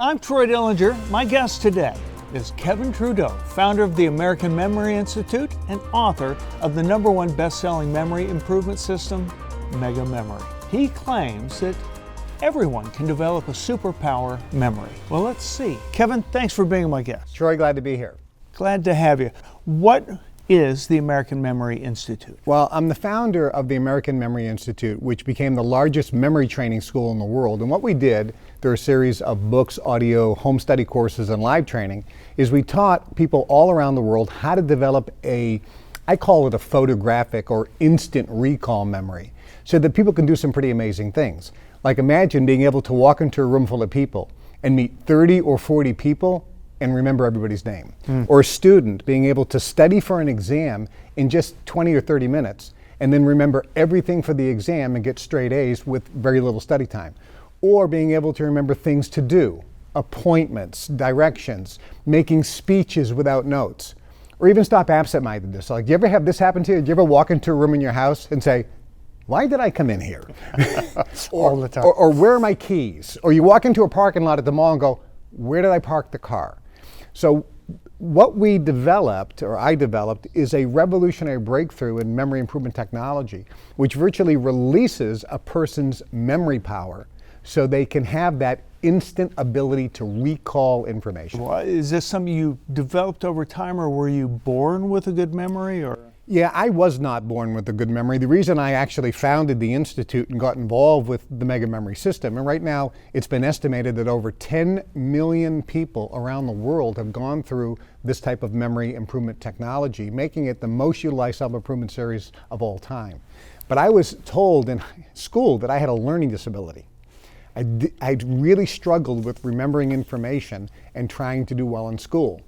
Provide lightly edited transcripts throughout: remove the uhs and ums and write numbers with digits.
I'm Troy Dillinger. My guest today is Kevin Trudeau, founder of the American Memory Institute and author of the #1 best-selling memory improvement system, Mega Memory. He claims that everyone can develop a superpower memory. Well, let's see. Kevin, thanks for being my guest. Troy, glad to be here. Glad to have you. What is the American Memory Institute? Well, I'm the founder of the American Memory Institute, which became the largest memory training school in the world. And what we did, through a series of books, audio, home study courses, and live training, is we taught people all around the world how to develop I call it a photographic or instant recall memory, so that people can do some pretty amazing things. Like imagine being able to walk into a room full of people and meet 30 or 40 people and remember everybody's name. Or a student being able to study for an exam in just 20 or 30 minutes and then remember everything for the exam and get straight A's with very little study time. Or being able to remember things to do, appointments, directions, making speeches without notes, or even stop absent-mindedness. Like, do you ever have this happen to you? Do you ever walk into a room in your house and say, why did I come in here? All the time. Or where are my keys? Or you walk into a parking lot at the mall and go, where did I park the car? So what we developed, or I developed, is a revolutionary breakthrough in memory improvement technology, which virtually releases a person's memory power so they can have that instant ability to recall information. Well, is this something you developed over time, or were you born with a good memory? Or Yeah, I was not born with a good memory. The reason I actually founded the Institute and got involved with the Mega Memory system, and right now it's been estimated that over 10 million people around the world have gone through this type of memory improvement technology, making it the most utilized self-improvement series of all time. But I was told in school that I had a learning disability. I really struggled with remembering information and trying to do well in school.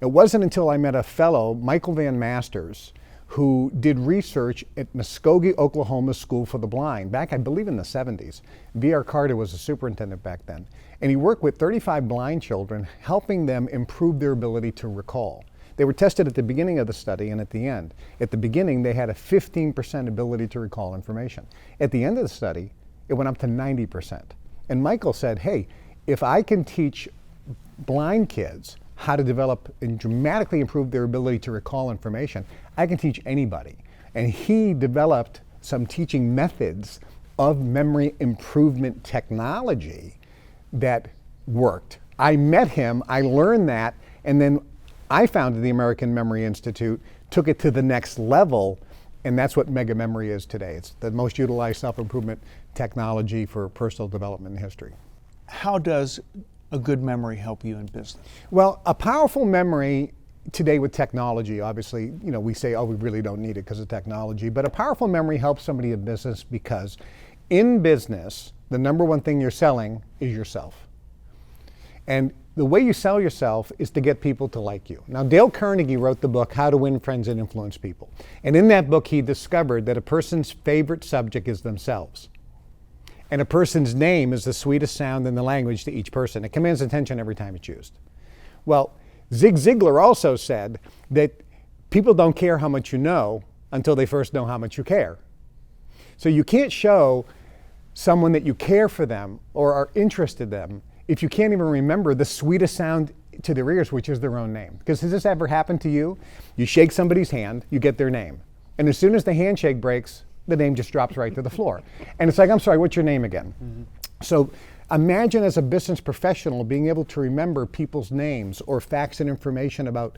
It wasn't until I met a fellow, Michael Van Masters, who did research at Muskogee, Oklahoma School for the Blind back, I believe, in the 70s. V.R. Carter was the superintendent back then. And he worked with 35 blind children, helping them improve their ability to recall. They were tested at the beginning of the study and at the end. At the beginning, they had a 15% ability to recall information. At the end of the study, it went up to 90%. And Michael said, hey, if I can teach blind kids how to develop and dramatically improve their ability to recall information, I can teach anybody. And he developed some teaching methods of memory improvement technology that worked. I met him, I learned that, and then I founded the American Memory Institute, took it to the next level, and that's what Mega Memory is today. It's the most utilized self-improvement technology for personal development in history. how does a good memory help you in business? Well, a powerful memory today with technology, obviously, we say, oh, we really don't need it because of technology, but a powerful memory helps somebody in business because in business, the #1 thing you're selling is yourself. And the way you sell yourself is to get people to like you. Now, Dale Carnegie wrote the book, How to Win Friends and Influence People. And in that book, he discovered that a person's favorite subject is themselves. And a person's name is the sweetest sound in the language to each person. It commands attention every time it's used. Well, Zig Ziglar also said that people don't care how much you know until they first know how much you care. So you can't show someone that you care for them or are interested in them if you can't even remember the sweetest sound to their ears, which is their own name. Because has this ever happened to you? You shake somebody's hand, you get their name. And as soon as the handshake breaks, the name just drops right to the floor. And it's like, I'm sorry, what's your name again? Mm-hmm. So imagine as a business professional being able to remember people's names or facts and information about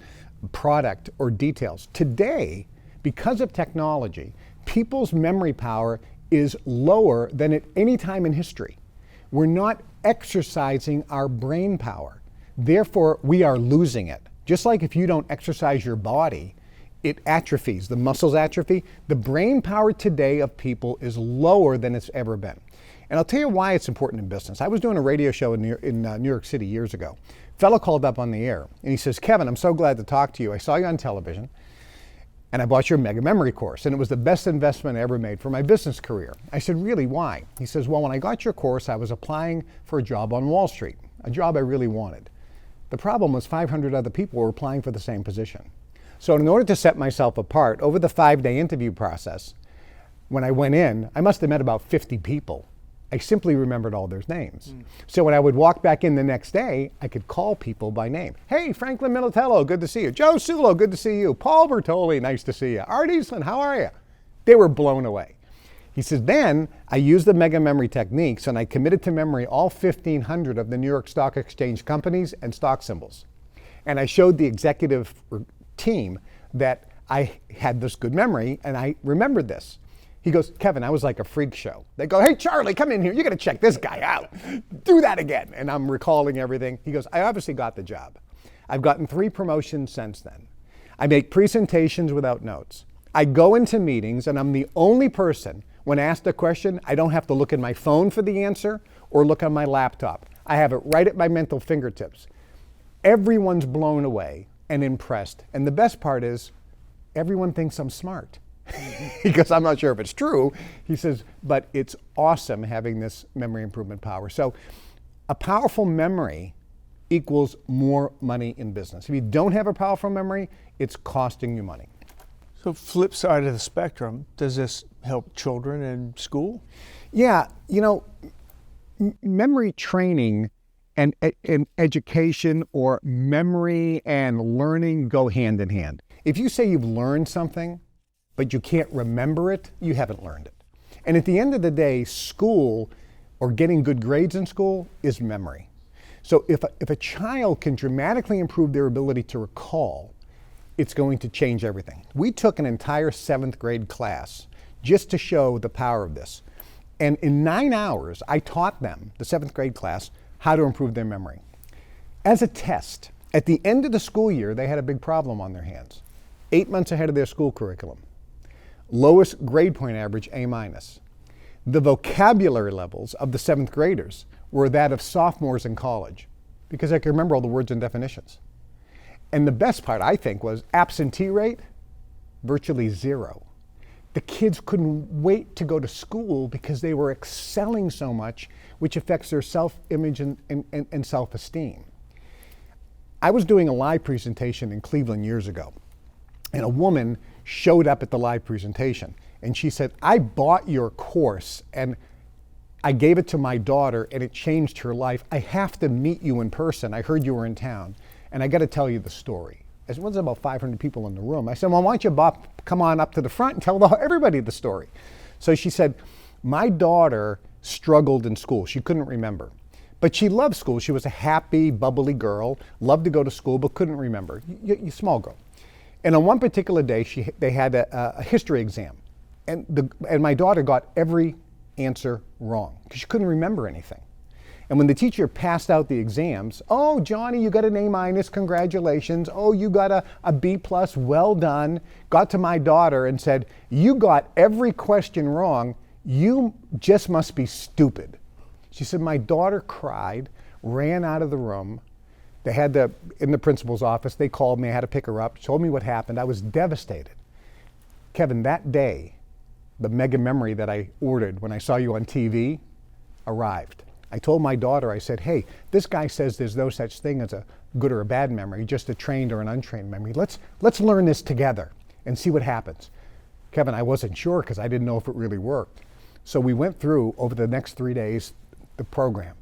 product or details. Today, because of technology, people's memory power is lower than at any time in history. We're not exercising our brain power. Therefore, we are losing it. Just like if you don't exercise your body, it atrophies, the muscles atrophy. The brain power today of people is lower than it's ever been. And I'll tell you why it's important in business. I was doing a radio show in New York City years ago. A fellow called up on the air and he says, Kevin, I'm so glad to talk to you. I saw you on television and I bought your Mega Memory course and it was the best investment I ever made for my business career. I said, really, why? He says, well, when I got your course, I was applying for a job on Wall Street, a job I really wanted. The problem was 500 other people were applying for the same position. So in order to set myself apart, over the 5-day interview process, when I went in, I must have met about 50 people. I simply remembered all their names. So when I would walk back in the next day, I could call people by name. Hey, Franklin Militello, good to see you. Joe Sulo, good to see you. Paul Bertoli, nice to see you. Art Eastland, how are you? They were blown away. He says, then I used the mega memory techniques and I committed to memory all 1,500 of the New York Stock Exchange companies and stock symbols. And I showed the executive team that I had this good memory and I remembered this. He goes, Kevin, I was like a freak show. They go, hey, Charlie, come in here. You got to check this guy out. Do that again. And I'm recalling everything. He goes, I obviously got the job. I've gotten 3 promotions since then. I make presentations without notes. I go into meetings and I'm the only person, when asked a question, I don't have to look at my phone for the answer or look on my laptop. I have it right at my mental fingertips. Everyone's blown away and impressed. And the best part is, everyone thinks I'm smart. Because I'm not sure if it's true. He says, but it's awesome having this memory improvement power. So a powerful memory equals more money in business. If you don't have a powerful memory, it's costing you money. So flip side of the spectrum, does this help children in school? Yeah, you know, memory training and education or memory and learning go hand in hand. If you say you've learned something, but you can't remember it, you haven't learned it. And at the end of the day, school or getting good grades in school is memory. So if a child can dramatically improve their ability to recall, it's going to change everything. We took an entire 7th grade class just to show the power of this. And in 9 hours, I taught them, the 7th grade class, how to improve their memory. As a test, at the end of the school year, they had a big problem on their hands. 8 months ahead of their school curriculum. Lowest grade point average, A-. The vocabulary levels of the 7th graders were that of sophomores in college because I could remember all the words and definitions. And the best part, I think, was absentee rate, virtually 0. The kids couldn't wait to go to school because they were excelling so much, which affects their self-image and self-esteem. I was doing a live presentation in Cleveland years ago, and a woman showed up at the live presentation and she said, I bought your course and I gave it to my daughter and it changed her life. I have to meet you in person. I heard you were in town and I got to tell you the story. There was about 500 people in the room. I said, well, why don't you come on up to the front and tell everybody the story. So she said, my daughter struggled in school. She couldn't remember. But she loved school. She was a happy, bubbly girl, loved to go to school, but couldn't remember. Small girl. And on one particular day, they had a history exam. And my daughter got every answer wrong because she couldn't remember anything. And when the teacher passed out the exams, oh, Johnny, you got an A-, congratulations. Oh, you got a B+, well done. Got to my daughter and said, you got every question wrong. You just must be stupid. She said, my daughter cried, ran out of the room. They had in the principal's office, they called me, I had to pick her up, told me what happened. I was devastated. Kevin, that day, the mega memory that I ordered when I saw you on TV arrived. I told my daughter, I said, hey, this guy says there's no such thing as a good or a bad memory, just a trained or an untrained memory. Let's learn this together and see what happens. Kevin, I wasn't sure because I didn't know if it really worked. So we went through, over the next 3 days, the program.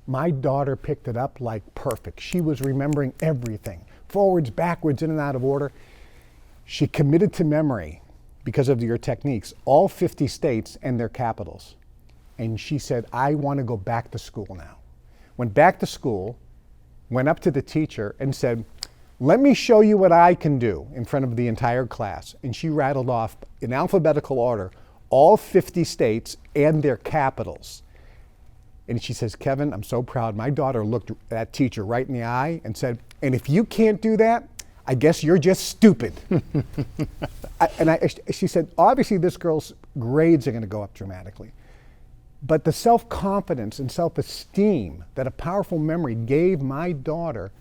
My daughter picked it up like perfect. She was remembering everything, forwards, backwards, in and out of order. She committed to memory because of your techniques, all 50 states and their capitals. And she said, I want to go back to school now. Went back to school, went up to the teacher and said, let me show you what I can do in front of the entire class. And she rattled off in alphabetical order all 50 states and their capitals. And she says, Kevin, I'm so proud. My daughter looked that teacher right in the eye and said, and if you can't do that, I guess you're just stupid. She said, obviously this girl's grades are going to go up dramatically. But the self-confidence and self-esteem that a powerful memory gave my daughter,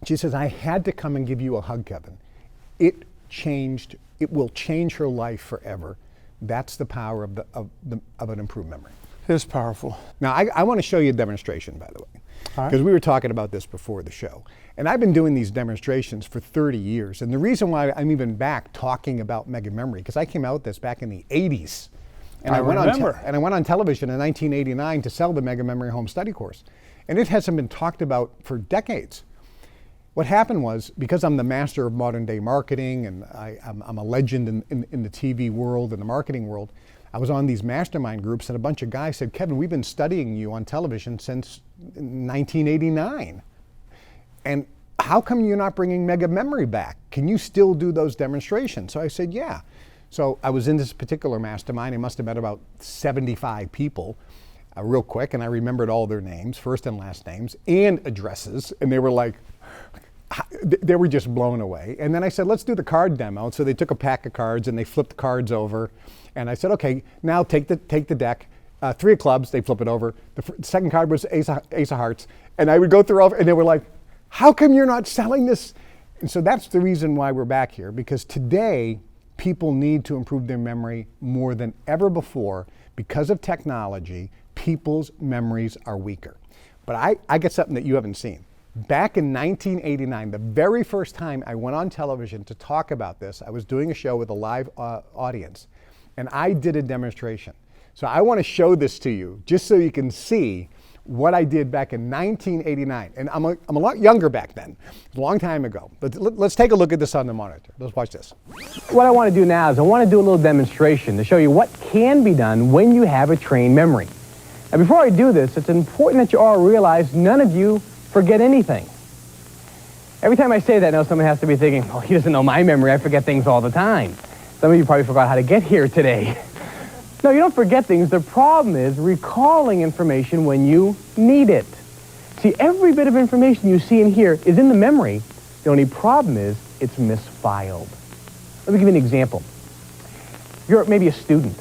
she says, I had to come and give you a hug, Kevin. It will change her life forever. That's the power of an improved memory. It is powerful. Now, I want to show you a demonstration, by the way, because we were talking about this before the show. And I've been doing these demonstrations for 30 years. And the reason why I'm even back talking about mega memory, because I came out with this back in the 80s. And I remember. and I went on television in 1989 to sell the Mega Memory Home Study course. And it hasn't been talked about for decades. What happened was, because I'm the master of modern day marketing and I'm a legend in the TV world and the marketing world, I was on these mastermind groups and a bunch of guys said, Kevin, we've been studying you on television since 1989. And how come you're not bringing Mega Memory back? Can you still do those demonstrations? So I said, yeah. So I was in this particular mastermind. I must have met about 75 people real quick, and I remembered all their names, first and last names, and addresses, and they were like, they were just blown away. And then I said, let's do the card demo. So they took a pack of cards and they flipped the cards over. And I said, okay, now take the deck, 3 of clubs, they flip it over. The second card was ace of hearts. And I would go through all, and they were like, how come you're not selling this? And so that's the reason why we're back here, because today people need to improve their memory more than ever before. Because of technology, people's memories are weaker. But I get something that you haven't seen. Back in 1989, the very first time I went on television to talk about this, I was doing a show with a live audience, and I did a demonstration. So I want to show this to you, just so you can see what I did back in 1989. And I'm a lot younger back then, a long time ago. But let's take a look at this on the monitor. Let's watch this. What I want to do now is I want to do a little demonstration to show you what can be done when you have a trained memory. Now, before I do this, it's important that you all realize none of you forget anything. Every time I say that, now someone has to be thinking, well, he doesn't know my memory. I forget things all the time. Some of you probably forgot how to get here today. No, you don't forget things. The problem is recalling information when you need it. See, every bit of information you see and hear is in the memory. The only problem is it's misfiled. Let me give you an example. You're maybe a student.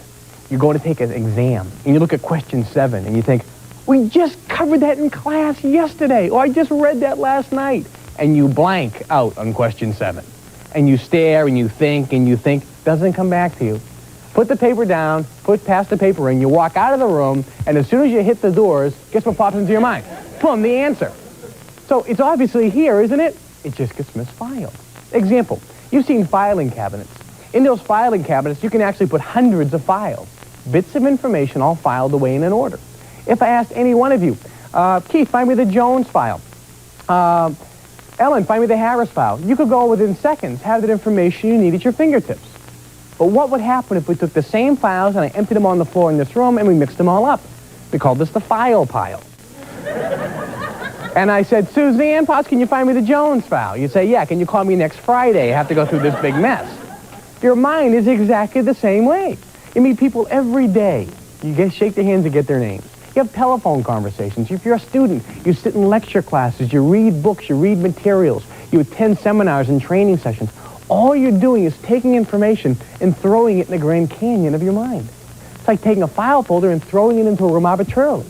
You're going to take an exam, and you look at question 7, and you think, we just covered that in class yesterday, or I just read that last night. And you blank out on question 7. And you stare and you think, doesn't come back to you. Put the paper down, pass the paper in, you walk out of the room, and as soon as you hit the doors, guess what pops into your mind? Boom, the answer. So it's obviously here, isn't it? It just gets misfiled. Example, you've seen filing cabinets. In those filing cabinets, you can actually put hundreds of files, bits of information all filed away in an order. If I asked any one of you, Keith, find me the Jones file. Ellen, find me the Harris file. You could go within seconds, have that information you need at your fingertips. But what would happen if we took the same files and I emptied them on the floor in this room and we mixed them all up? We called this the file pile. And I said, Suzanne Potts, can you find me the Jones file? You'd say, yeah, can you call me next Friday? I have to go through this big mess. Your mind is exactly the same way. You meet people every day. You shake their hands and get their names. You have telephone conversations. If you're a student, you sit in lecture classes, you read books, you read materials, you attend seminars and training sessions. All you're doing is taking information and throwing it in the Grand Canyon of your mind. It's like taking a file folder and throwing it into a room arbitrarily.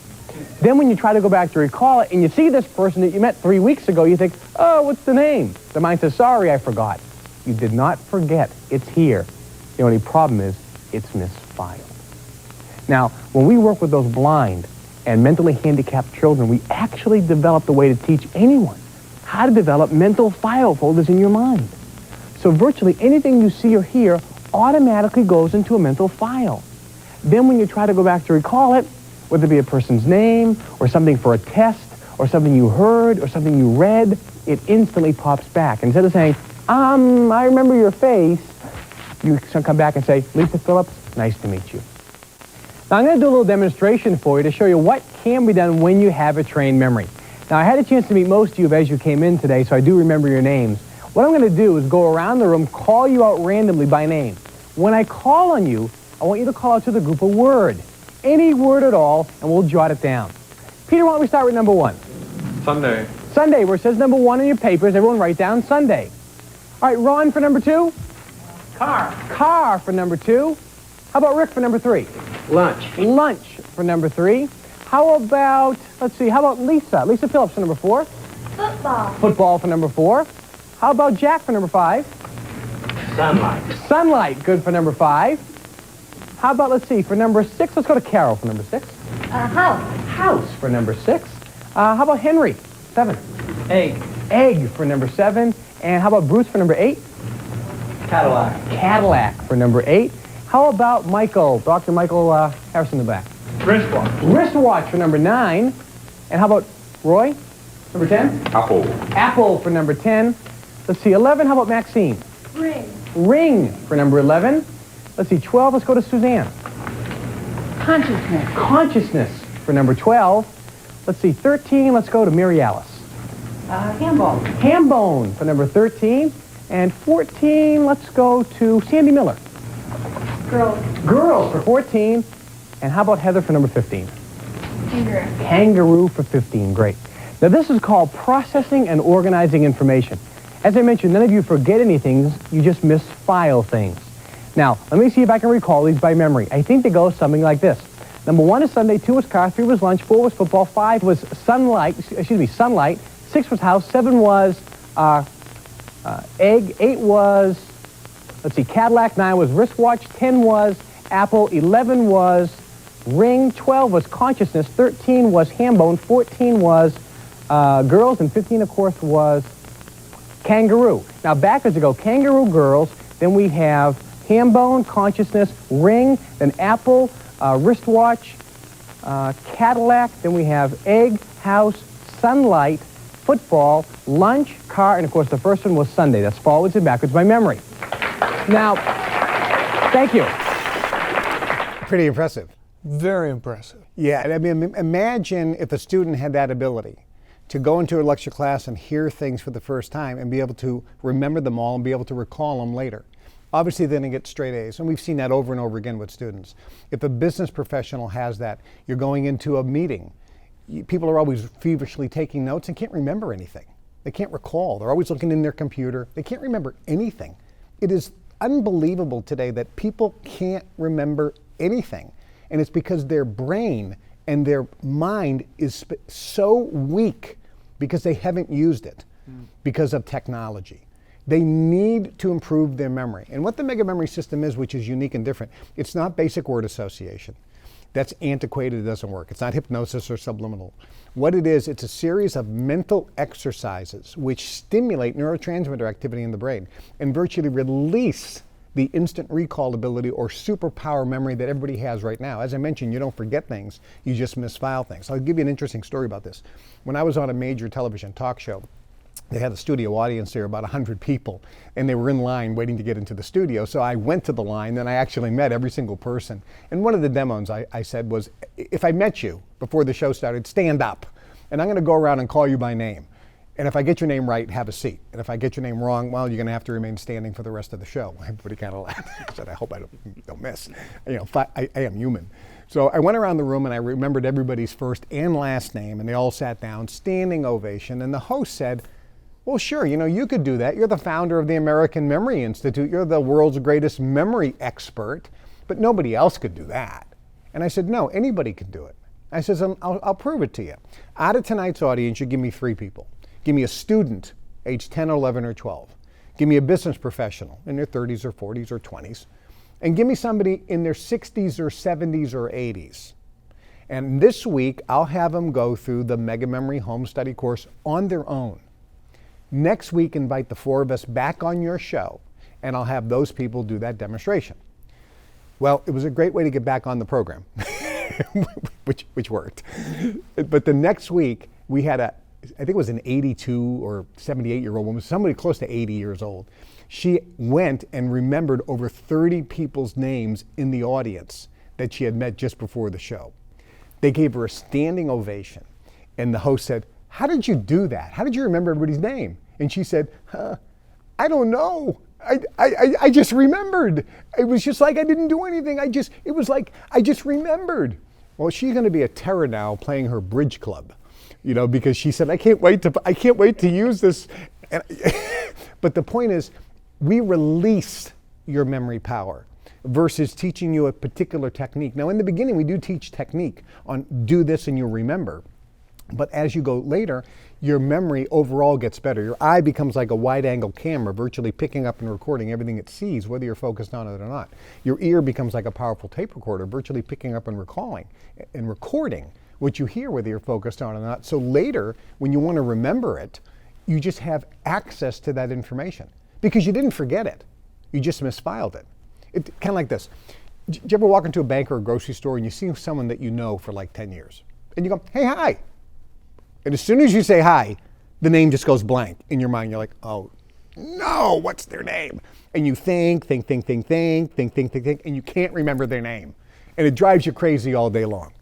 Then when you try to go back to recall it and you see this person that you met 3 weeks ago, you think, oh, what's the name? The mind says, sorry, I forgot. You did not forget. It's here. The only problem is it's misfiled. Now, when we work with those blind and mentally handicapped children, we actually developed a way to teach anyone how to develop mental file folders in your mind. So virtually anything you see or hear automatically goes into a mental file. Then when you try to go back to recall it, whether it be a person's name or something for a test or something you heard or something you read, it instantly pops back. Instead of saying, I remember your face, you come back and say, Lisa Phillips, nice to meet you. Now I'm going to do a little demonstration for you to show you what can be done when you have a trained memory. Now I had a chance to meet most of you as you came in today, so I do remember your names. What I'm going to do is go around the room, call you out randomly by name. When I call on you, I want you to call out to the group a word. Any word at all, and we'll jot it down. Peter, why don't we start with number 1? Sunday. Sunday, where it says number 1 in your papers, everyone write down Sunday. All right, Ron for number 2? Car. Car for number 2. How about Rick for number 3? Lunch. Lunch for number 3. How about, let's see, how about Lisa? Lisa Phillips for number 4? Football. Football for number 4. How about Jack for number 5? Sunlight. Sunlight, good for number 5. How about, let's see, for number 6, let's go to Carol for number 6. House. House for number 6. How about Henry? 7. Egg. Egg for number 7. And how about Bruce for number 8? Cadillac. Cadillac for number 8. How about Michael, Dr. Michael Harrison in the back? Wristwatch. Wristwatch for number 9. And how about Roy? Number 10? Apple. Apple for number 10. Let's see, 11, how about Maxine? Ring. Ring for number 11. Let's see, 12, let's go to Suzanne. Consciousness. Consciousness for number 12. Let's see, 13, let's go to Mary Alice. Hambone. Hambone for number 13. And 14, let's go to Sandy Miller. Girl. Girls for 14. And how about Heather for number 15? Kangaroo. Kangaroo for 15, great. Now this is called processing and organizing information. As I mentioned, none of you forget anything, you just misfile things. Now, let me see if I can recall these by memory. I think they go something like this. Number 1 is Sunday, 2 was car, 3 was lunch, 4 was football, 5 was sunlight, 6 was house, 7 was egg, 8 was, let's see, Cadillac, 9 was wristwatch, 10 was apple, 11 was ring, 12 was consciousness, 13 was hambone, 14 was girls, and 15, of course, was kangaroo. Now, backwards we go, kangaroo, girls, then we have hambone, consciousness, ring, then apple, wristwatch, Cadillac, then we have egg, house, sunlight, football, lunch, car, and of course the first one was Sunday. That's forwards and backwards by memory. Now, thank you. Pretty impressive. Very impressive. Yeah, I mean, imagine if a student had that ability to go into a lecture class and hear things for the first time and be able to remember them all and be able to recall them later. Obviously, then they get straight A's, and we've seen that over and over again with students. If a business professional has that, you're going into a meeting. People are always feverishly taking notes and can't remember anything. They can't recall. They're always looking in their computer. They can't remember anything. It is unbelievable today that people can't remember anything. And it's because their brain and their mind is so weak because they haven't used it because of technology. They need to improve their memory. And what the mega memory system is, which is unique and different, it's not basic word association. That's antiquated, it doesn't work. It's not hypnosis or subliminal. What it is, it's a series of mental exercises which stimulate neurotransmitter activity in the brain and virtually release the instant recall ability or superpower memory that everybody has right now. As I mentioned, you don't forget things, you just misfile things. I'll give you an interesting story about this. When I was on a major television talk show, they had a studio audience there, about 100 people, and they were in line waiting to get into the studio. So I went to the line, and I actually met every single person. And one of the demos I said was, if I met you before the show started, stand up, and I'm going to go around and call you by name. And if I get your name right, have a seat. And if I get your name wrong, well, you're going to have to remain standing for the rest of the show. Everybody kind of laughed. I said, I hope I don't miss. You know, I am human. So I went around the room and I remembered everybody's first and last name, and they all sat down, standing ovation. And the host said, well, sure, you know, you could do that. You're the founder of the American Memory Institute. You're the world's greatest memory expert, but nobody else could do that. And I said, no, anybody can do it. I said, I'll prove it to you. Out of tonight's audience, you give me 3 people. Give me a student, age 10, 11, or 12. Give me a business professional in their 30s or 40s or 20s. And give me somebody in their 60s or 70s or 80s. And this week, I'll have them go through the Mega Memory Home Study course on their own. Next week, invite the 4 of us back on your show, and I'll have those people do that demonstration. Well, it was a great way to get back on the program, which worked. But the next week, we had I think it was an 82 or 78-year-old woman, somebody close to 80 years old. She went and remembered over 30 people's names in the audience that she had met just before the show. They gave her a standing ovation, and the host said, how did you do that? How did you remember everybody's name? And she said, I don't know. I just remembered. It was just like I didn't do anything. It was like I just remembered. Well, she's going to be a terror now playing her bridge club, you know, because she said, I can't wait to use this. But the point is, we release your memory power versus teaching you a particular technique. Now, in the beginning, we do teach technique on do this and you'll remember. But as you go later, your memory overall gets better. Your eye becomes like a wide-angle camera, virtually picking up and recording everything it sees, whether you're focused on it or not. Your ear becomes like a powerful tape recorder, virtually picking up and recording what you hear, whether you're focused on it or not. So later, when you want to remember it, you just have access to that information because you didn't forget it. You just misfiled it. It's kind of like this. Do you ever walk into a bank or a grocery store and you see someone that you know for like 10 years? And you go, hey, hi. And as soon as you say hi, the name just goes blank in your mind. You're like, oh, no, what's their name? And you think, and you can't remember their name. And it drives you crazy all day long.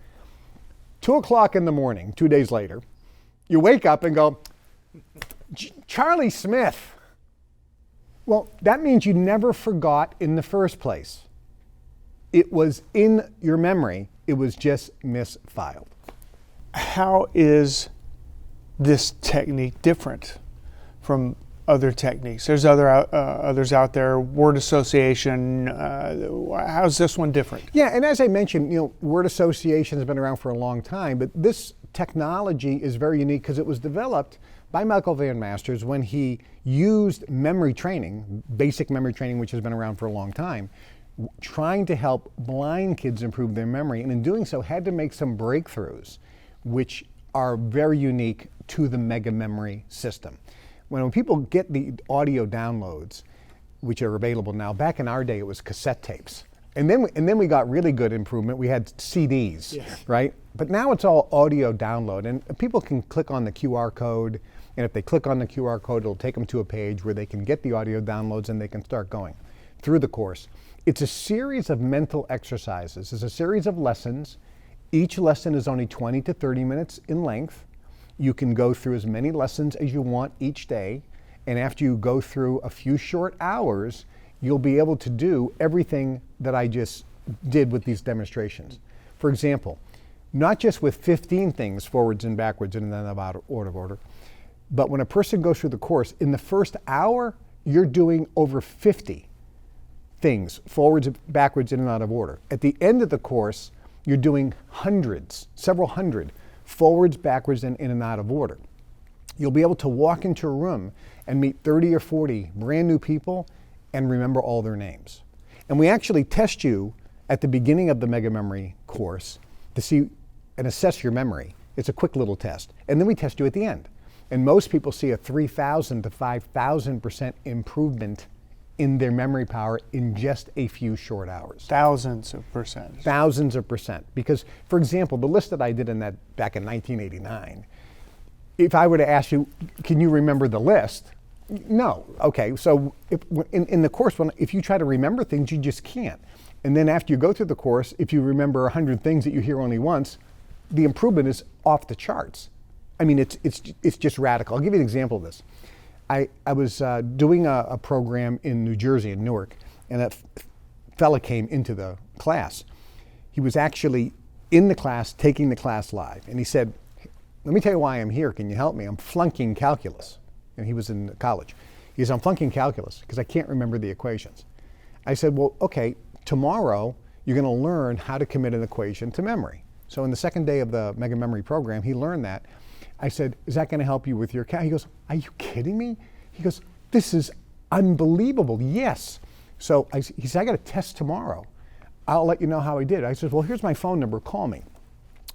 2 o'clock in the morning, 2 days later, you wake up and go, Charlie Smith. Well, that means you never forgot in the first place. It was in your memory, it was just misfiled. How is this technique different from other techniques? There's others out there, word association. How's this one different? Yeah, and as I mentioned, word association has been around for a long time, but this technology is very unique because it was developed by Michael Van Masters when he used memory training, basic memory training, which has been around for a long time, trying to help blind kids improve their memory, and in doing so had to make some breakthroughs which are very unique to the mega memory system. When people get the audio downloads, which are available now, back in our day it was cassette tapes. And then we got really good improvement. We had CDs, right? But now it's all audio download, and people can click on the QR code, and if they click on the QR code, it'll take them to a page where they can get the audio downloads and they can start going through the course. It's a series of mental exercises. It's a series of lessons. Each lesson is only 20 to 30 minutes in length. You can go through as many lessons as you want each day, and after you go through a few short hours, you'll be able to do everything that I just did with these demonstrations. For example, not just with 15 things forwards and backwards and then out of order, but when a person goes through the course, in the first hour, you're doing over 50 things, forwards, backwards, in and out of order. At the end of the course, you're doing hundreds, several hundred, forwards, backwards, and in and out of order. You'll be able to walk into a room and meet 30 or 40 brand new people and remember all their names. And we actually test you at the beginning of the Mega Memory course to see and assess your memory. It's a quick little test. And then we test you at the end. And most people see a 3,000 to 5,000% improvement in their memory power in just a few short hours. Thousands of percent. Thousands of percent. Because, for example, the list that I did in that back in 1989, if I were to ask you, can you remember the list? No. Okay, so in the course, if you try to remember things, you just can't. And then after you go through the course, if you remember 100 things that you hear only once, the improvement is off the charts. I mean, it's just radical. I'll give you an example of this. I was doing a program in New Jersey, in Newark, and that fella came into the class. He was actually in the class, taking the class live. And he said, let me tell you why I'm here. Can you help me? I'm flunking calculus. And he was in college. He said, I'm flunking calculus because I can't remember the equations. I said, well, okay, tomorrow you're going to learn how to commit an equation to memory. So in the second day of the Mega Memory program, he learned that. I said, is that going to help you with your He goes, are you kidding me? He goes, this is unbelievable. Yes. So he said, I got a test tomorrow. I'll let you know how I did. I said, well, here's my phone number. Call me.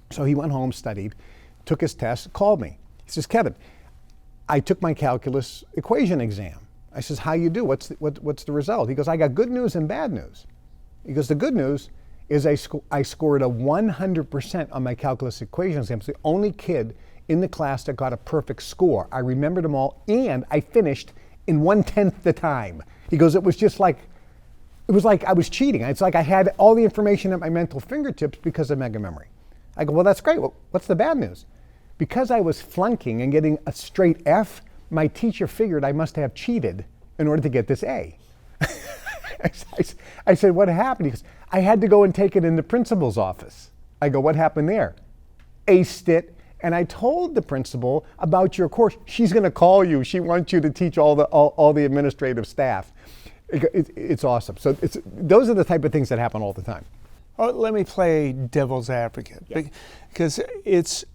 So he went home, studied, took his test, called me. He says, Kevin, I took my calculus equation exam. I says, how you do? What's the result? He goes, I got good news and bad news. He goes, the good news is I scored a 100% on my calculus equation exam. It's the only kid in the class that got a perfect score. I remembered them all, and I finished in 1/10 the time. He goes, it was like I was cheating. It's like I had all the information at my mental fingertips because of Mega Memory. I go, well, that's great. Well, what's the bad news? Because I was flunking and getting a straight F, my teacher figured I must have cheated in order to get this A. I said, what happened? He goes, I had to go and take it in the principal's office. I go, what happened there? Aced it. And I told the principal about your course. She's going to call you. She wants you to teach all the administrative staff. It's awesome. So those are the type of things that happen all the time. Oh, let me play devil's advocate, because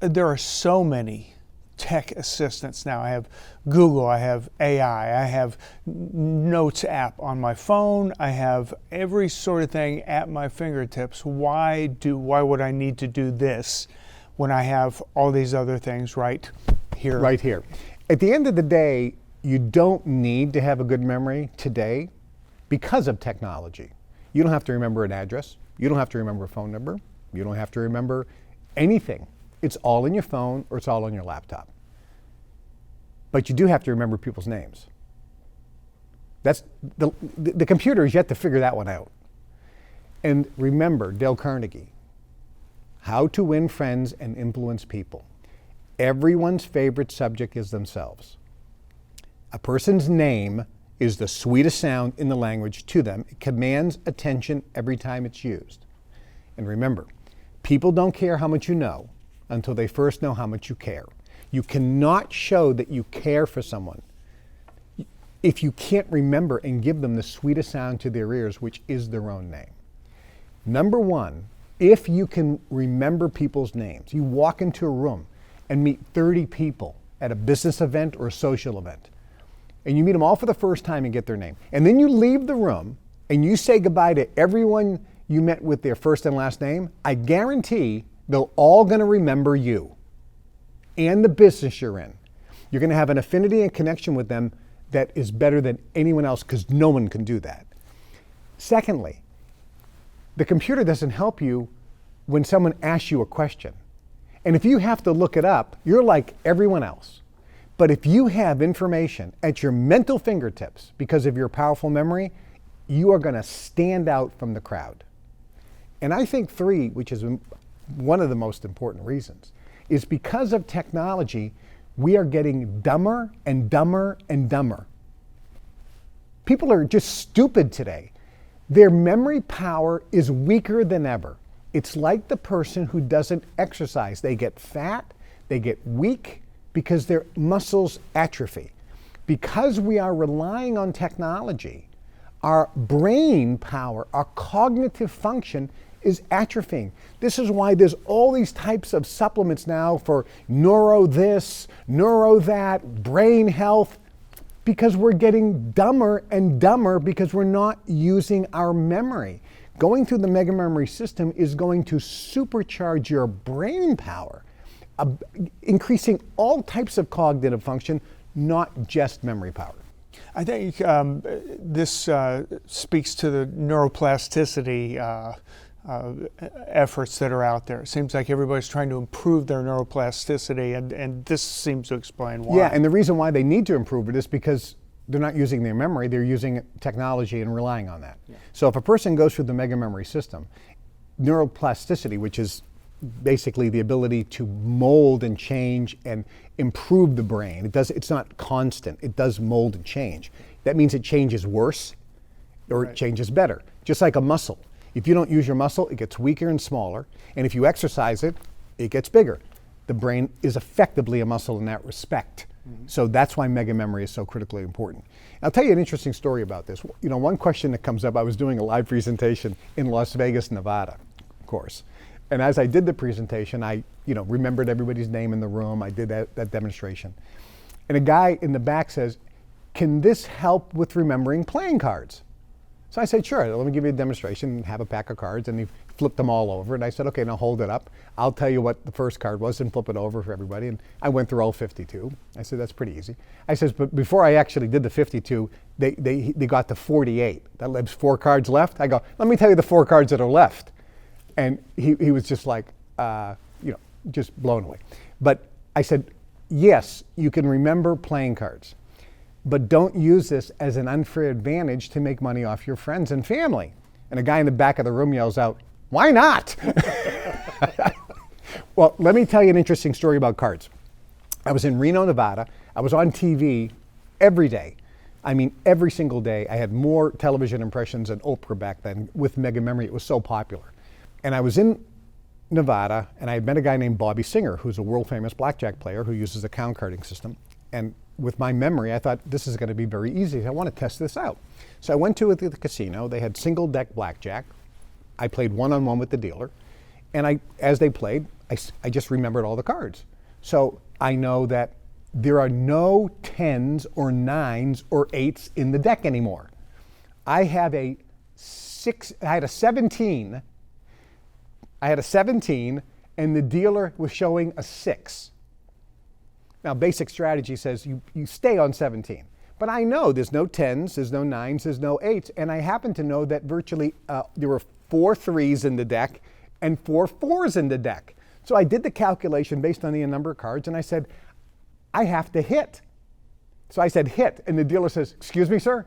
there are so many tech assistants now. I have Google, I have AI, I have Notes app on my phone, I have every sort of thing at my fingertips. Why would I need to do this when I have all these other things right here? Right here. At the end of the day, you don't need to have a good memory today because of technology. You don't have to remember an address. You don't have to remember a phone number. You don't have to remember anything. It's all in your phone or it's all on your laptop. But you do have to remember people's names. That's the computer is yet to figure that one out. And remember, Dale Carnegie, how to win friends and influence people. Everyone's favorite subject is themselves. A person's name is the sweetest sound in the language to them. It commands attention every time it's used. And remember, people don't care how much you know until they first know how much you care. You cannot show that you care for someone if you can't remember and give them the sweetest sound to their ears, which is their own name. Number one, if you can remember people's names, you walk into a room and meet 30 people at a business event or a social event, and you meet them all for the first time and get their name. And then you leave the room and you say goodbye to everyone you met with their first and last name, I guarantee they're all going to remember you and the business you're in. You're going to have an affinity and connection with them that is better than anyone else, because no one can do that. Secondly, the computer doesn't help you when someone asks you a question. And if you have to look it up, you're like everyone else. But if you have information at your mental fingertips because of your powerful memory, you are going to stand out from the crowd. And I think three, which is one of the most important reasons, is because of technology, we are getting dumber and dumber and dumber. People are just stupid today. Their memory power is weaker than ever. It's like the person who doesn't exercise. They get fat, they get weak because their muscles atrophy. Because we are relying on technology, our brain power, our cognitive function is atrophying. This is why there's all these types of supplements now for neuro this, neuro that, brain health, because we're getting dumber and dumber because we're not using our memory. Going through the mega memory system is going to supercharge your brain power, increasing all types of cognitive function, not just memory power. I think this speaks to the neuroplasticity efforts that are out there. It seems like everybody's trying to improve their neuroplasticity, and this seems to explain why. Yeah, and the reason why they need to improve it is because they're not using their memory, they're using technology and relying on that. Yeah. So if a person goes through the mega memory system, neuroplasticity, which is basically the ability to mold and change and improve the brain. It's not constant. It does mold and change. That means it changes worse or It changes better. Just like a muscle. If you don't use your muscle, it gets weaker and smaller. And if you exercise it, it gets bigger. The brain is effectively a muscle in that respect. Mm-hmm. So that's why mega memory is so critically important. I'll tell you an interesting story about this. You know, one question that comes up, I was doing a live presentation in Las Vegas, Nevada, of course. And as I did the presentation, I remembered everybody's name in the room. I did that demonstration. And a guy in the back says, "Can this help with remembering playing cards?" So I said, "Sure, let me give you a demonstration and have a pack of cards." And he flipped them all over. And I said, "Okay, now hold it up. I'll tell you what the first card was and flip it over for everybody." And I went through all 52. I said, "That's pretty easy." I says, "But before I actually did the 52, they got to 48. That leaves 4 cards left." I go, "Let me tell you the 4 cards that are left." And he was just like, just blown away. But I said, yes, you can remember playing cards, but don't use this as an unfair advantage to make money off your friends and family. And a guy in the back of the room yells out, "Why not?" Well, let me tell you an interesting story about cards. I was in Reno, Nevada. I was on TV every day. I mean, every single day. I had more television impressions than Oprah back then with Mega Memory. It was so popular. And I was in Nevada, and I had met a guy named Bobby Singer, who's a world-famous blackjack player who uses a count carding system. And with my memory, I thought, this is going to be very easy. I want to test this out. So I went to the casino. They had single-deck blackjack. I played one-on-one with the dealer. And as they played, I just remembered all the cards. So I know that there are no 10s or 9s or 8s in the deck anymore. I had a 17. I had a 17, and the dealer was showing a 6. Now, basic strategy says you stay on 17. But I know there's no 10s, there's no 9s, there's no 8s, and I happen to know that virtually there were 4 3s in the deck and 4 4s in the deck. So I did the calculation based on the number of cards, and I said, I have to hit. So I said, hit. And the dealer says, excuse me, sir?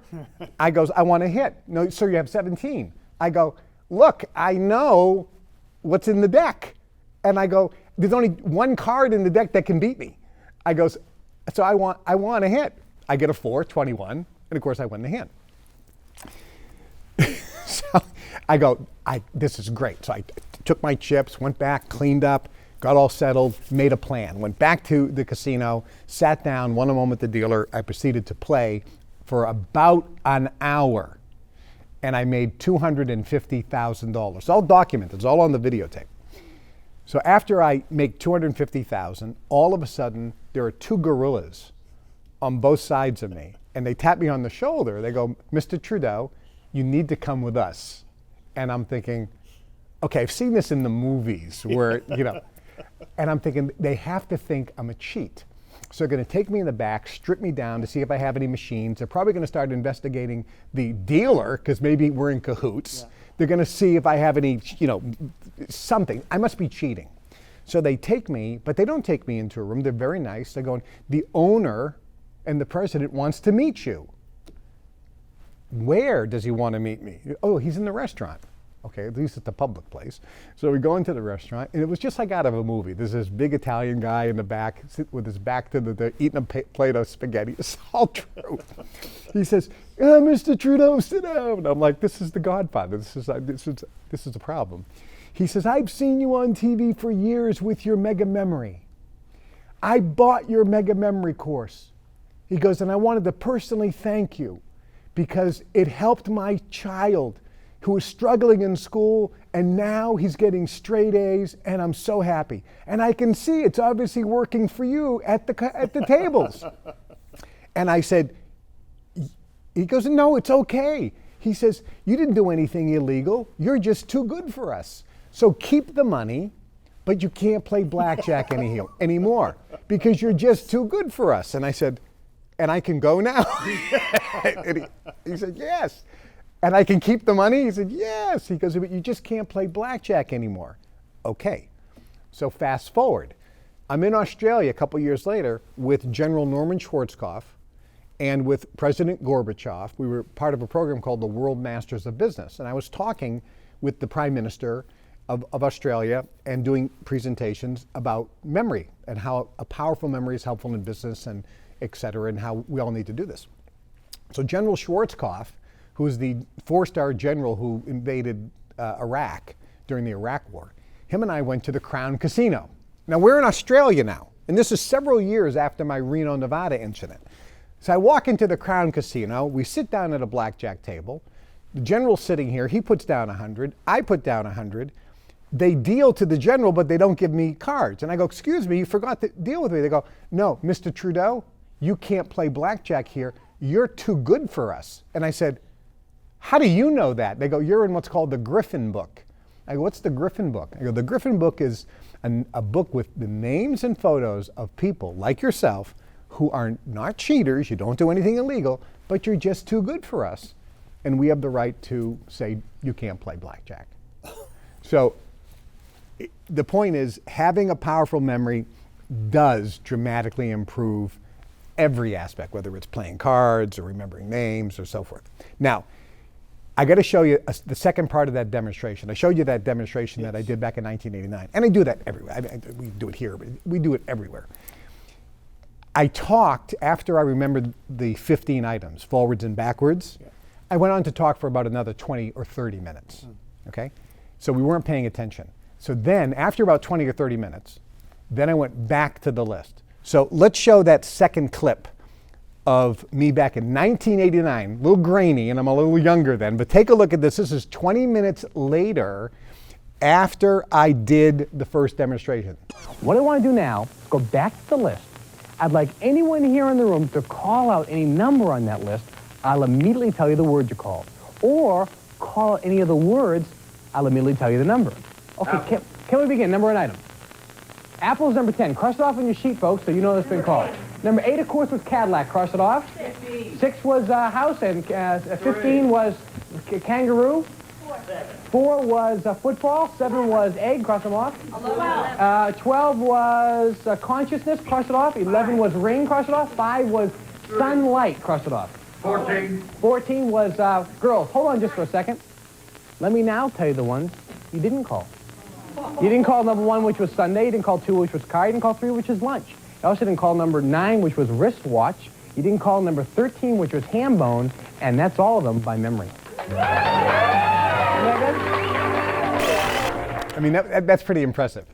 I goes, I want to hit. No, sir, you have 17. I go, look, I know what's in the deck. And I go, there's only 1 card in the deck that can beat me. I goes, so I want to hit. I get a 4, 21, and of course I win the hand. So I go, this is great. So I took my chips, went back, cleaned up, got all settled, made a plan. Went back to the casino, sat down, won a moment with the dealer. I proceeded to play for about an hour, and I made $250,000. It's all documented. It's all on the videotape. So after I make $250,000, all of a sudden there are 2 gorillas on both sides of me, and they tap me on the shoulder. They go, Mr. Trudeau, you need to come with us. And I'm thinking, okay, I've seen this in the movies where, you know, and I'm thinking they have to think I'm a cheat. So they're going to take me in the back, strip me down to see if I have any machines. They're probably going to start investigating the dealer because maybe we're in cahoots. Yeah. They're going to see if I have any, you know, something. I must be cheating. So they take me, but they don't take me into a room. They're very nice. They're going, the owner and the president wants to meet you. Where does he want to meet me? Oh, he's in the restaurant. Okay, at least it's a public place. So we go into the restaurant, and it was just like out of a movie. There's this big Italian guy in the back, with his back to the eating a plate of spaghetti. It's all true. He says, Mr. Trudeau, sit down. I'm like, this is the Godfather. This is the problem. He says, I've seen you on TV for years with your mega memory. I bought your mega memory course. He goes, and I wanted to personally thank you because it helped my child who was struggling in school, and now he's getting straight A's, and I'm so happy. And I can see it's obviously working for you at the tables. And I said, he goes, no, it's okay. He says, you didn't do anything illegal. You're just too good for us. So keep the money, but you can't play blackjack anymore because you're just too good for us. And I said, and I can go now? And he said, yes. And I can keep the money? He said, yes. He goes, but you just can't play blackjack anymore. Okay. So fast forward. I'm in Australia a couple years later with General Norman Schwarzkopf and with President Gorbachev. We were part of a program called the World Masters of Business. And I was talking with the Prime Minister of Australia and doing presentations about memory and how a powerful memory is helpful in business and et cetera, and how we all need to do this. So General Schwarzkopf, who was the 4-star general who invaded Iraq during the Iraq War, him and I went to the Crown Casino. Now we're in Australia now, and this is several years after my Reno, Nevada incident. So I walk into the Crown Casino, we sit down at a blackjack table, the general's sitting here, he puts down 100, I put down 100, they deal to the general, but they don't give me cards. And I go, excuse me, you forgot to deal with me. They go, no, Mr. Trudeau, you can't play blackjack here. You're too good for us. And I said, how do you know that? They go, you're in what's called the Griffin Book. I go, what's the Griffin Book? I go, the Griffin Book is a book with the names and photos of people like yourself who are not cheaters, you don't do anything illegal, but you're just too good for us. And we have the right to say you can't play blackjack. So the point is, having a powerful memory does dramatically improve every aspect, whether it's playing cards or remembering names or so forth. Now, I got to show you the second part of that demonstration. I showed you that demonstration that I did back in 1989, and I do that everywhere. We do it here, but we do it everywhere. I talked after I remembered the 15 items, forwards and backwards. Yeah. I went on to talk for about another 20 or 30 minutes, okay? So we weren't paying attention. So then, after about 20 or 30 minutes, then I went back to the list. So let's show that second clip of me back in 1989, a little grainy, and I'm a little younger then, but take a look at this. This is 20 minutes later after I did the first demonstration. What I want to do now is go back to the list. I'd like anyone here in the room to call out any number on that list. I'll immediately tell you the word you called. Or call out any of the words, I'll immediately tell you the number. Okay, can we begin? Number and item. Apple's number 10. Cross it off on your sheet, folks, so you know it's been called. Number 8, of course, was Cadillac. Cross it off. 6 was house, and 15 was kangaroo. 4 was football. 7 was egg, cross them off. 12 was consciousness, cross it off. 11 was ring, cross it off. 5 was sunlight, cross it off. 14 was girls. Hold on just for a second. Let me now tell you the ones you didn't call. You didn't call number 1, which was Sunday. You didn't call 2, which was car. You didn't call 3, which is lunch. You also didn't call number 9, which was wristwatch. You didn't call number 13, which was ham bone. And that's all of them by memory. I mean, that's pretty impressive.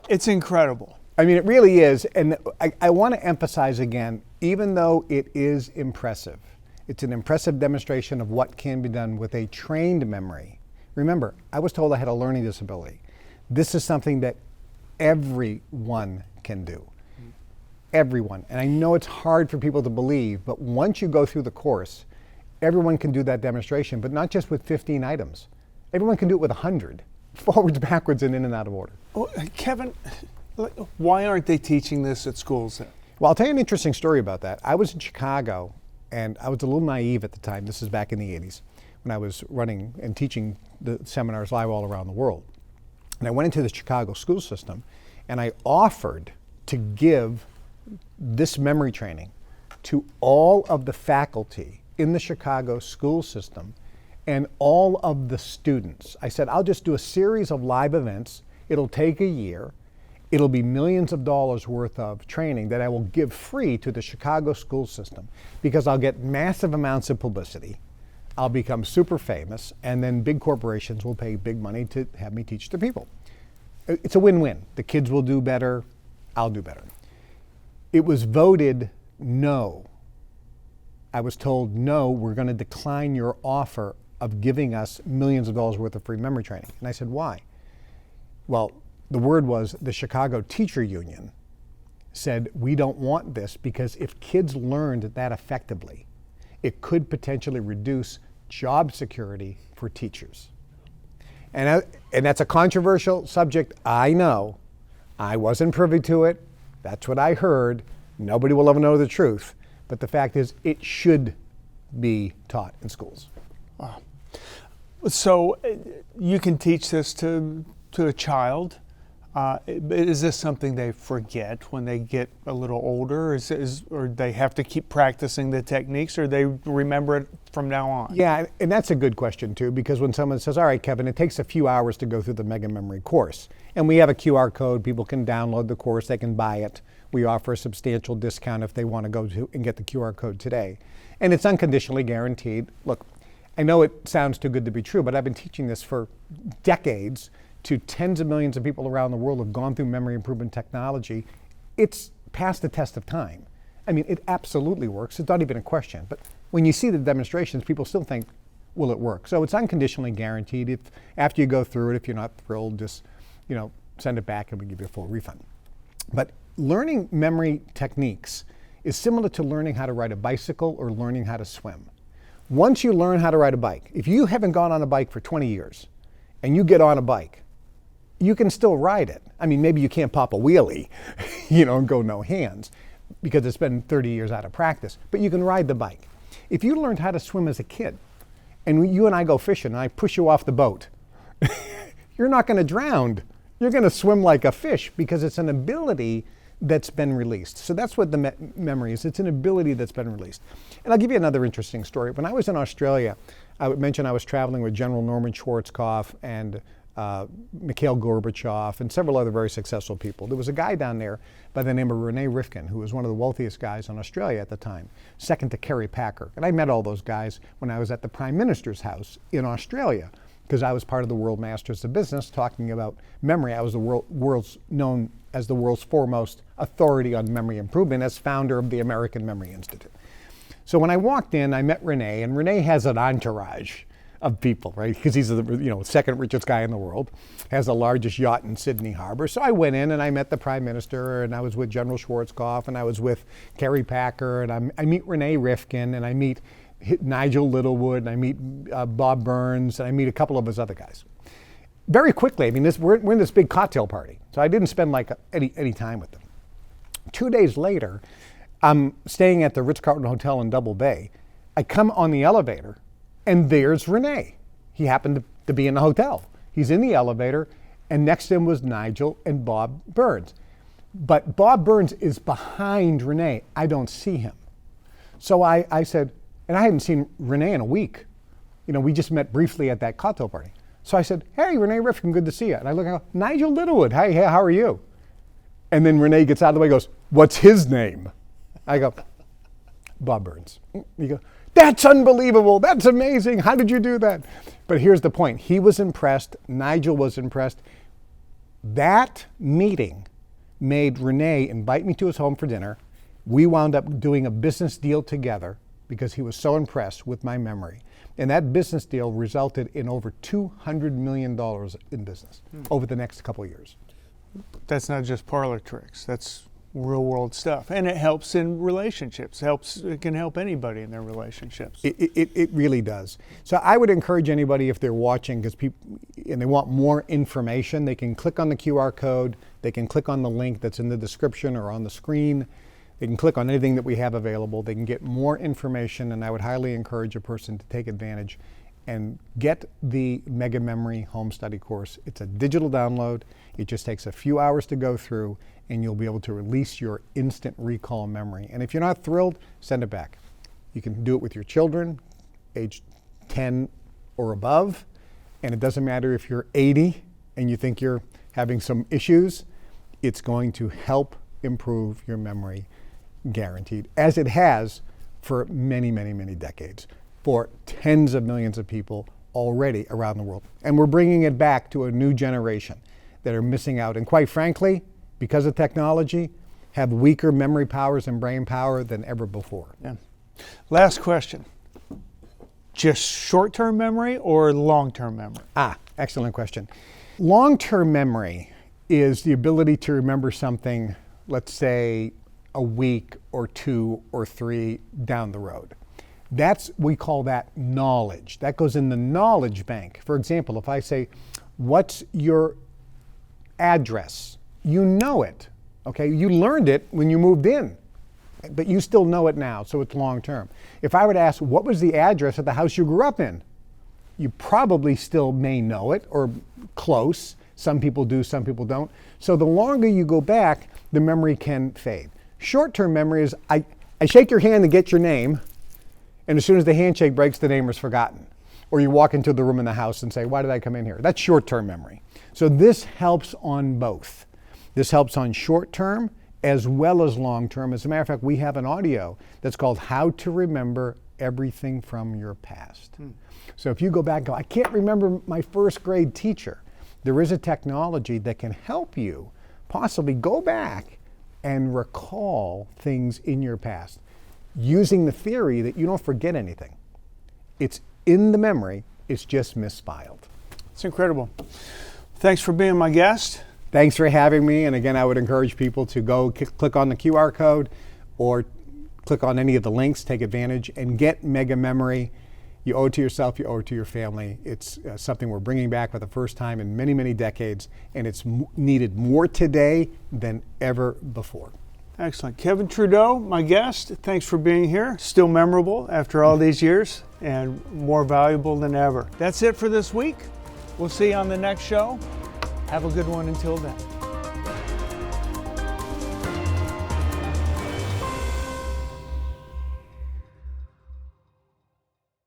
It's incredible. I mean, it really is. And I want to emphasize again, even though it is impressive, it's an impressive demonstration of what can be done with a trained memory. Remember, I was told I had a learning disability. This is something that everyone can do. Everyone. And I know it's hard for people to believe, but once you go through the course, everyone can do that demonstration, but not just with 15 items. Everyone can do it with 100, forwards, backwards, and in and out of order. Oh, Kevin, why aren't they teaching this at schools then? Well, I'll tell you an interesting story about that. I was in Chicago, and I was a little naive at the time. This is back in the 80s, when I was running and teaching the seminars live all around the world. And I went into the Chicago school system, and I offered to give this memory training to all of the faculty in the Chicago school system and all of the students. I said, I'll just do a series of live events. It'll take a year. It'll be millions of dollars worth of training that I will give free to the Chicago school system because I'll get massive amounts of publicity. I'll become super famous, and then big corporations will pay big money to have me teach the people. It's a win-win. The kids will do better. I'll do better. It was voted no. I was told, no, we're going to decline your offer of giving us millions of dollars worth of free memory training. And I said, why? Well, the word was the Chicago Teacher Union said, we don't want this because if kids learned that effectively, it could potentially reduce job security for teachers. And that's a controversial subject, I know. I wasn't privy to it. That's what I heard. Nobody will ever know the truth. But the fact is, it should be taught in schools. Wow. So you can teach this to a child. Is this something they forget when they get a little older? Or they have to keep practicing the techniques, or they remember it from now on? Yeah, and that's a good question too, because when someone says, all right, Kevin, it takes a few hours to go through the Mega Memory course, and we have a QR code, people can download the course, they can buy it. We offer a substantial discount if they want to go to and get the QR code today. And it's unconditionally guaranteed. Look, I know it sounds too good to be true, but I've been teaching this for decades to tens of millions of people around the world who have gone through memory improvement technology. It's passed the test of time. I mean, it absolutely works. It's not even a question. But when you see the demonstrations, people still think, will it work? So it's unconditionally guaranteed. If after you go through it, if you're not thrilled, just send it back and we give you a full refund. But learning memory techniques is similar to learning how to ride a bicycle or learning how to swim. Once you learn how to ride a bike, if you haven't gone on a bike for 20 years and you get on a bike, you can still ride it. I mean, maybe you can't pop a wheelie, and go no hands because it's been 30 years out of practice, but you can ride the bike. If you learned how to swim as a kid and you and I go fishing and I push you off the boat, you're not going to drown. You're going to swim like a fish because it's an ability that's been released. So that's what the memory is. It's an ability that's been released. And I'll give you another interesting story. When I was in Australia, I would mention I was traveling with General Norman Schwarzkopf and Mikhail Gorbachev and several other very successful people. There was a guy down there by the name of Rene Rifkin, who was one of the wealthiest guys in Australia at the time, second to Kerry Packer. And I met all those guys when I was at the Prime Minister's house in Australia, because I was part of the World Masters of Business talking about memory. I was the world's known as the world's foremost authority on memory improvement as founder of the American Memory Institute. So when I walked in, I met Rene, and Rene has an entourage of people, right? Because he's the second richest guy in the world, has the largest yacht in Sydney Harbor. So I went in and I met the Prime Minister, and I was with General Schwarzkopf, and I was with Kerry Packer, and I meet Rene Rifkin, and I meet Nigel Littlewood, and I meet Bob Burns, and I meet a couple of his other guys. Very quickly, I mean, we're in this big cocktail party, so I didn't spend any time with them. 2 days later, I'm staying at the Ritz-Carlton Hotel in Double Bay. I come on the elevator, and there's Rene. He happened to be in the hotel. He's in the elevator, and next to him was Nigel and Bob Burns. But Bob Burns is behind Renee. I don't see him. So I said, and I hadn't seen Renee in a week. You know, we just met briefly at that cocktail party. So I said, hey, Renee Rifkin, good to see you. And I look and go, Nigel Littlewood, hey, how are you? And then Renee gets out of the way and goes, what's his name? I go, Bob Burns. You go, that's unbelievable. That's amazing. How did you do that? But here's the point. He was impressed. Nigel was impressed. That meeting made Renee invite me to his home for dinner. We wound up doing a business deal together because he was so impressed with my memory. And that business deal resulted in over $200 million in business over the next couple of years. That's not just parlor tricks. That's real world stuff. And it helps in relationships. It can help anybody in their relationships. It really does. So I would encourage anybody, if they're watching and they want more information, they can click on the QR code. They can click on the link that's in the description or on the screen. They can click on anything that we have available. They can get more information, and I would highly encourage a person to take advantage and get the Mega Memory Home Study course. It's a digital download. It just takes a few hours to go through, and you'll be able to release your instant recall memory. And if you're not thrilled, send it back. You can do it with your children, age 10 or above, and it doesn't matter if you're 80 and you think you're having some issues. It's going to help improve your memory, guaranteed, as it has for many, many, many decades, for tens of millions of people already around the world. And we're bringing it back to a new generation that are missing out. And quite frankly, because of technology, have weaker memory powers and brain power than ever before. Yeah. Last question. Just short-term memory or long-term memory? Excellent question. Long-term memory is the ability to remember something, let's say, a week or 2 or 3 down the road. We call that knowledge. That goes in the knowledge bank. For example, if I say, what's your address? You know it, okay? You learned it when you moved in, but you still know it now, so it's long term. If I were to ask, what was the address of the house you grew up in? You probably still may know it, or close. Some people do, some people don't. So the longer you go back, the memory can fade. Short-term memory is, I shake your hand to get your name, and as soon as the handshake breaks, the name is forgotten. Or you walk into the room in the house and say, why did I come in here? That's short-term memory. So this helps on both. This helps on short-term as well as long-term. As a matter of fact, we have an audio that's called How to Remember Everything from Your Past. So if you go back and go, I can't remember my first grade teacher, there is a technology that can help you possibly go back and recall things in your past using the theory that you don't forget anything. It's in the memory, it's just misfiled. It's incredible. Thanks for being my guest. Thanks for having me. And again, I would encourage people to go click on the QR code or click on any of the links, take advantage, and get Mega Memory. You owe it to yourself, you owe it to your family. It's something we're bringing back for the first time in many, many decades, and it's needed more today than ever before. Excellent. Kevin Trudeau, my guest, thanks for being here. Still memorable after all these years and more valuable than ever. That's it for this week. We'll see you on the next show. Have a good one until then.